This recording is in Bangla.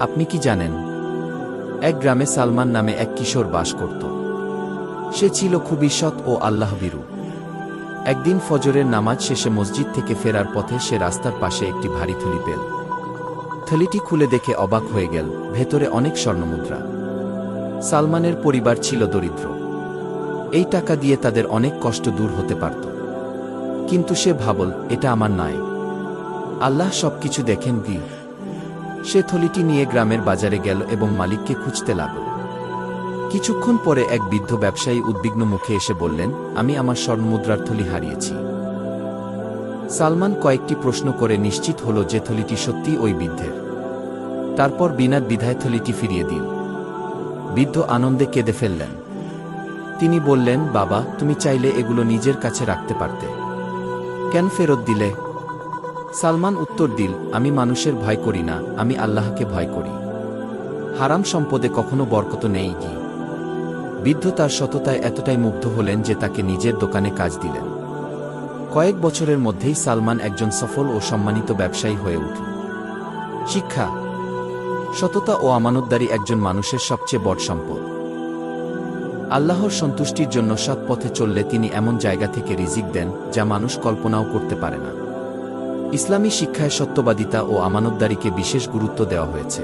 আপনি কি জানেন, এক গ্রামে সালমান নামে এক কিশোর বাস করত। সে ছিল খুবই সৎ ও আল্লাহভীরু। একদিন ফজরের নামাজ শেষে মসজিদ থেকে ফেরার পথে সে রাস্তার পাশে একটি ভারী থলি পেল। থলিটি খুলে দেখে অবাক হয়ে গেল, ভেতরে অনেক স্বর্ণমুদ্রা। সালমানের পরিবার ছিল দরিদ্র। এই টাকা দিয়ে তাদের অনেক কষ্ট দূর হতে পারত। কিন্তু সে ভাবল, এটা আমার নয়, আল্লাহ সবকিছু দেখেন কি। সে থলিটি নিয়ে গ্রামের বাজারে গেল এবং মালিককে খুঁজতে লাগল। কিছুক্ষণ পরে এক বৃদ্ধ ব্যবসায়ী উদ্বিগ্ন মুখে এসে বললেন, আমি আমার স্বর্ণমুদ্রার থলি হারিয়েছি। সালমান কয়েকটি প্রশ্ন করে নিশ্চিত হল যে থলিটি সত্যিই ওই বৃদ্ধের। তারপর বিনা দ্বিধায় থলিটি ফিরিয়ে দিল। বৃদ্ধ আনন্দে কেঁদে ফেললেন। তিনি বললেন, বাবা, তুমি চাইলে এগুলো নিজের কাছে রাখতে পারতে, কেন ফেরত দিলে? সালমান উত্তর দিল, আমি মানুষের ভয় করি না, আমি আল্লাহকে ভয় করি। হারাম সম্পদে কখনো বরকত নেই কি। বৃদ্ধ তার সততায় এতটাই মুগ্ধ হলেন যে তাকে নিজের দোকানে কাজ দিলেন। কয়েক বছরের মধ্যেই সালমান একজন সফল ও সম্মানিত ব্যবসায়ী হয়ে উঠল। শিক্ষা: সততা ও আমানতদারি একজন মানুষের সবচেয়ে বড় সম্পদ। আল্লাহর সন্তুষ্টির জন্য সৎ পথে চললে তিনি এমন জায়গা থেকে রিজিক দেন যা মানুষ কল্পনাও করতে পারে না। ইসলামী শিক্ষায় সত্যবাদিতা ও আমানতদারিকে বিশেষ গুরুত্ব দেওয়া হয়েছে।